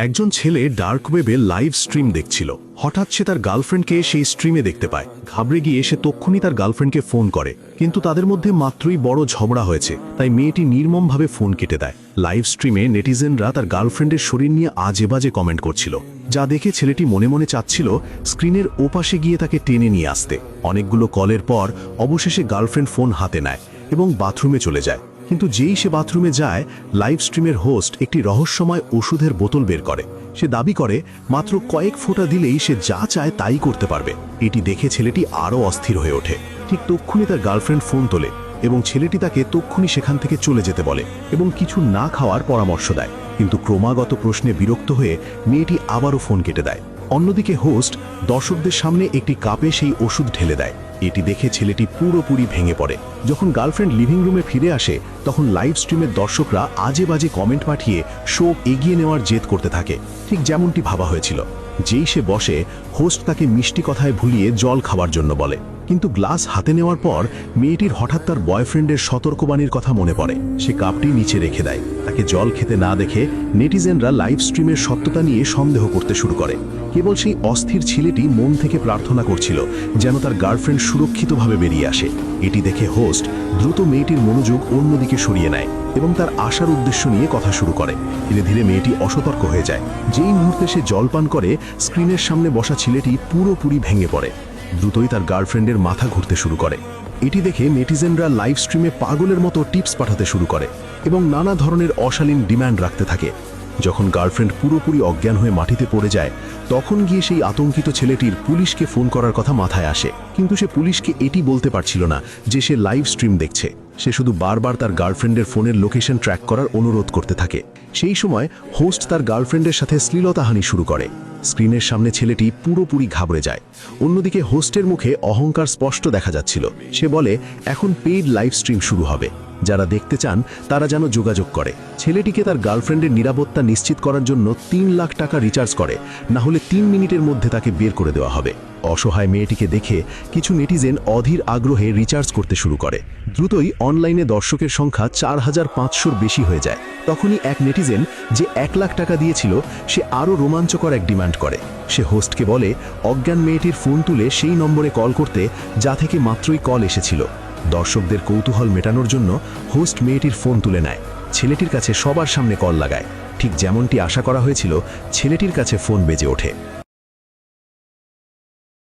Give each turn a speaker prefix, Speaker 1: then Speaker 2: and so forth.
Speaker 1: একজন ছেলে ডার্ক ওয়েবে লাইভ স্ট্রিম দেখছিল। হঠাৎ সে তার গার্লফ্রেন্ডকে সেই স্ট্রিমে দেখতে পায়। ঘাবড়ে গিয়ে সে তক্ষুনি তার গার্লফ্রেন্ডকে ফোন করে, কিন্তু তাদের মধ্যে মাত্রই বড় ঝগড়া হয়েছে, তাই মেয়েটি নির্মমভাবে ফোন কেটে দেয়। লাইভ স্ট্রিমে নেটিজেনরা তার গার্লফ্রেন্ডের শরীর নিয়ে আজে বাজে কমেন্ট করছিল, যা দেখে ছেলেটি মনে মনে চাচ্ছিল স্ক্রিনের ওপাশে গিয়ে তাকে টেনে নিয়ে আসতে। অনেকগুলো কলের পর অবশেষে গার্লফ্রেন্ড ফোন হাতে নেয় এবং বাথরুমে চলে যায়। কিন্তু যেই সে বাথরুমে যায়, লাইভ স্ট্রিমের হোস্ট একটি রহস্যময় ওষুধের বোতল বের করে। সে দাবি করে মাত্র কয়েক ফোঁটা দিলেই সে যা চায় তাই করতে পারবে। এটি দেখে ছেলেটি আরও অস্থির হয়ে ওঠে। ঠিক তক্ষুনি তার গার্লফ্রেন্ড ফোন তোলে এবং ছেলেটি তাকে তক্ষুনি সেখান থেকে চলে যেতে বলে এবং কিছু না খাওয়ার পরামর্শ দেয়। কিন্তু ক্রমাগত প্রশ্নে বিরক্ত হয়ে মেয়েটি আবারও ফোন কেটে দেয়। অন্যদিকে হোস্ট দর্শকদের সামনে একটি কাপে সেই ওষুধ ঢেলে দেয়। এটি দেখে ছেলেটি পুরোপুরি ভেঙে পড়ে। যখন গার্লফ্রেন্ড লিভিং রুমে ফিরে আসে, তখন লাইভ স্ট্রিমের দর্শকরা আজে বাজে কমেন্ট পাঠিয়ে শো এগিয়ে নেওয়ার জেদ করতে থাকে, ঠিক যেমনটি ভাবা হয়েছিল। যেই সে বসে, হোস্ট তাকে মিষ্টি কথায় ভুলিয়ে জল খাওয়ার জন্য বলে, কিন্তু গ্লাস হাতে নেওয়ার পর মেয়েটির হঠাৎ তার বয়ফ্রেন্ডের সতর্কবাণীর কথা মনে পড়ে। সে কাপটি নিচে রেখে দেয়। তাকে জল খেতে না দেখে নেটিজেনরা লাইভ স্ট্রিমের সত্যতা নিয়ে সন্দেহ করতে শুরু করে। কেবল সেই অস্থির ছেলেটি মন থেকে প্রার্থনা করছিল যেন তার গার্লফ্রেন্ড সুরক্ষিতভাবে বেরিয়ে আসে। এটি দেখে হোস্ট দ্রুত মেয়েটির মনোযোগ অন্যদিকে সরিয়ে নেয় এবং তার আসার উদ্দেশ্য নিয়ে কথা শুরু করে। ধীরে ধীরে মেয়েটি অসতর্ক হয়ে যায়। যেই মুহূর্তে সে জল পান করে, স্ক্রিনের সামনে বসা ছেলেটি পুরোপুরি ভেঙে পড়ে। দ্রুতই তার গার্লফ্রেন্ডের মাথা ঘুরতে শুরু করে। এটি দেখে নেটিজেনরা লাইভ স্ট্রিমে পাগলের মতো টিপস পাঠাতে শুরু করে এবং নানা ধরনের অশালীন ডিমান্ড রাখতে থাকে। যখন গার্লফ্রেন্ড পুরোপুরি অজ্ঞান হয়ে মাটিতে পড়ে যায়, তখন গিয়ে সেই আতঙ্কিত ছেলেটির পুলিশকে ফোন করার কথা মাথায় আসে। কিন্তু সে পুলিশকে এটি বলতে পারছিল না যে সে লাইভ স্ট্রিম দেখছে। সে শুধু বারবার তার গার্লফ্রেন্ডের ফোনের লোকেশন ট্র্যাক করার অনুরোধ করতে থাকে। সেই সময় হোস্ট তার গার্লফ্রেন্ডের সাথে শ্লীলতাহানি শুরু করে। স্ক্রিনের সামনে ছেলেটি পুরোপুরি ঘাবড়ে যায়। অন্যদিকে হোস্টের মুখে অহংকার স্পষ্ট দেখা যাচ্ছিল। সে বলে এখন পেইড লাইভ স্ট্রিম শুরু হবে, যারা দেখতে চান তারা যেন যোগাযোগ করে। ছেলেটিকে তার গার্লফ্রেন্ডের নিরাপত্তা নিশ্চিত করার জন্য 3 লাখ টাকা রিচার্জ করে, না হলে 3 মিনিটের মধ্যে তাকে বের করে দেওয়া হবে। অসহায় মেয়েটিকে দেখে কিছু নেটিজেন অধীর আগ্রহে রিচার্জ করতে শুরু করে। দ্রুতই অনলাইনে দর্শকের সংখ্যা 4500-র বেশি হয়ে যায়। তখনই এক নেটিজেন, যে 1 লাখ টাকা দিয়েছিল, সে আরও রোমাঞ্চকর এক ডিমান্ড করে। সে হোস্টকে বলে অজ্ঞান মেয়েটির ফোন তুলে সেই নম্বরে কল করতে, যা থেকে মাত্রই কল এসেছিল। দর্শকদের কৌতূহল মেটানোর জন্য হোস্ট মেয়েটির ফোন তুলে নেয়। ছেলেটির কাছে সবার সামনে কল লাগায়। ঠিক যেমনটি আশা করা হয়েছিল, ছেলেটির কাছে ফোন বেজে ওঠে।